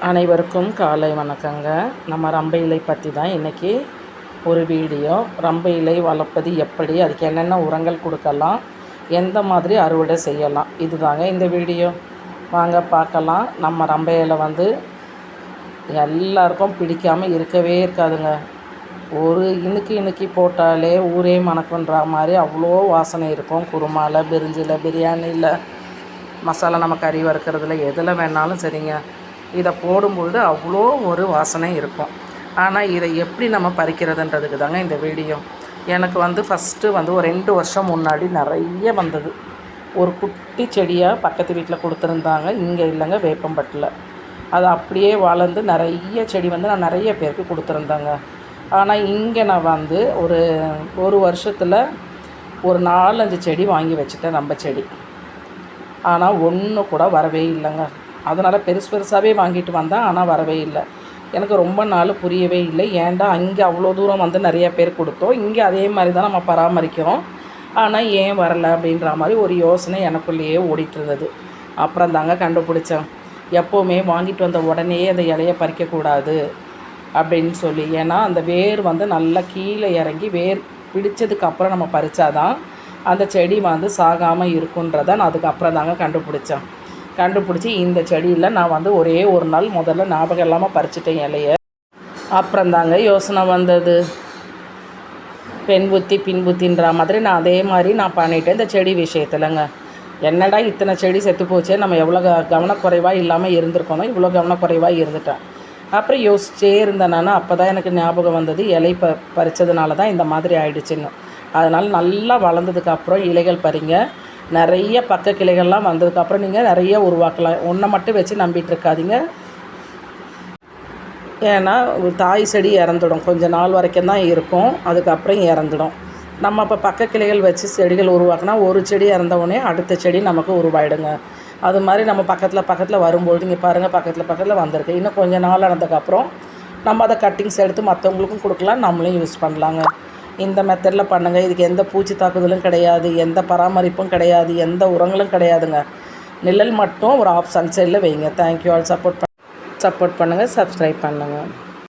அனைவருக்கும் காலை வணக்கங்க. நம்ம ரம்பை இலை பற்றி தான் இன்றைக்கி ஒரு வீடியோ. ரம்பை இலை வளர்ப்பது எப்படி, அதுக்கு என்னென்ன உரங்கள் கொடுக்கலாம், எந்த மாதிரி அறுவடை செய்யலாம், இது தாங்க இந்த வீடியோ. வாங்க பார்க்கலாம். நம்ம ரம்பை இலை எல்லாருக்கும் பிடிக்காமல் இருக்கவே இருக்காதுங்க. ஒரு இணுக்கி போட்டாலே ஊரே மணக்குன்ற மாதிரி அவ்வளோ வாசனை இருக்கும். குருமாவில், பிரிஞ்சில், பிரியாணியில், மசாலா நம்ம கறி வறுக்கிறதுல எதில் வேணாலும் சரிங்க, இதை போடும்பொழுது அவ்வளோ ஒரு வாசனை இருக்கும். ஆனால் இதை எப்படி நம்ம பறிக்கிறதுன்றதுக்கு தாங்க இந்த வீடியோ. எனக்கு ஃபஸ்ட்டு ஒரு 2 வருஷம் முன்னாடி நிறைய வந்தது. ஒரு குட்டி செடியாக பக்கத்து வீட்டில் கொடுத்துருந்தாங்க. இங்கே இல்லைங்க, வேப்பம்பட்டில். அது அப்படியே வளர்ந்து நிறைய செடி நான் நிறைய பேருக்கு கொடுத்துருந்தாங்க. ஆனால் இங்கே நான் ஒரு வருஷத்தில் ஒரு 4-5 செடி வாங்கி வச்சுட்டேன், நம்ம செடி. ஆனால் ஒன்று கூட வரவே இல்லைங்க. அதனால் பெருசாகவே வாங்கிட்டு வந்தேன், ஆனால் வரவே இல்லை. எனக்கு ரொம்ப நாள் புரியவே இல்லை, ஏன்டா அங்கே அவ்வளோ தூரம் நிறைய பேர் கொடுத்தோம், இங்கே அதே மாதிரி தான் நம்ம பராமரிக்கிறோம், ஆனால் ஏன் வரலை அப்படின்ற மாதிரி ஒரு யோசனை எனக்குள்ளேயே ஓடிட்டு இருந்தது. அப்புறம் தாங்க கண்டுபிடிச்சேன், எப்போவுமே வாங்கிட்டு வந்த உடனே அந்த இலையை பறிக்கக்கூடாது அப்படின்னு சொல்லி. ஏன்னா அந்த வேர் நல்லா கீழே இறங்கி வேர் பிடிச்சதுக்கப்புறம் நம்ம பறித்தாதான் அந்த செடி சாகாமல் இருக்குன்றதை நான் அதுக்கப்புறம் தாங்க கண்டுபிடிச்சி இந்த செடியில் நான் ஒரே ஒரு நாள் முதல்ல ஞாபகம் இல்லாமல் பறிச்சிட்டேன் இலையை. அப்புறம் தாங்க யோசனை வந்தது, பெண் புத்தி பின் புத்தின்ற மாதிரி நான் அதே மாதிரி பண்ணிட்டேன் இந்த செடி விஷயத்துலங்க. என்னடா இத்தனை செடி செத்து போச்சே, நம்ம எவ்வளோ கவனக்குறைவாக இல்லாமல் இருந்திருக்கணும், இவ்வளோ கவனக்குறைவாக இருந்துட்டேன். அப்புறம் யோசிச்சே இருந்தேன் நான். அப்போ தான் எனக்கு ஞாபகம் வந்தது, இலை பறித்ததுனால தான் இந்த மாதிரி ஆயிடுச்சுன்னு. அதனால் நல்லா வளர்ந்ததுக்கப்புறம் இலைகள் பறிங்க. நிறைய பக்க கிளைகள்லாம் வந்ததுக்கப்புறம் நீங்கள் நிறைய உருவாக்கலாம். ஒன்றை மட்டும் வச்சு நம்பிட்டு இருக்காதீங்க. ஏன்னா ஒரு தாய் செடி இறந்துடும், கொஞ்சம் நாள் வரைக்கும் தான் இருக்கும், அதுக்கப்புறம் இறந்துடும். நம்ம இப்போ பக்க கிளைகள் வச்சு செடிகள் உருவாக்கினா ஒரு செடி இறந்தவுடனே அடுத்த செடி நமக்கு உருவாயிடுங்க. அது மாதிரி நம்ம பக்கத்தில் வரும்பொழுது இங்கே பாருங்கள், பக்கத்தில் வந்திருக்கு. இன்னும் கொஞ்சம் நாள் ஆனதுக்கப்புறம் நம்ம அதை கட்டிங்ஸ் எடுத்து மற்றவங்களுக்கும் கொடுக்கலாம், நம்மளும் யூஸ் பண்ணலாங்க. இந்த மெத்தடில் பண்ணுங்கள். இதுக்கு எந்த பூச்சி தாக்குதலும் கிடையாது, எந்த பராமரிப்பும் கிடையாது, எந்த உரங்களும் கிடையாதுங்க. நிழல் மட்டும் ஒரு ஆஃப் சன்சைடில் வைங்க. Thank you all. சப்போர்ட் பண்ணுங்கள், சப்ஸ்கிரைப் பண்ணுங்கள்.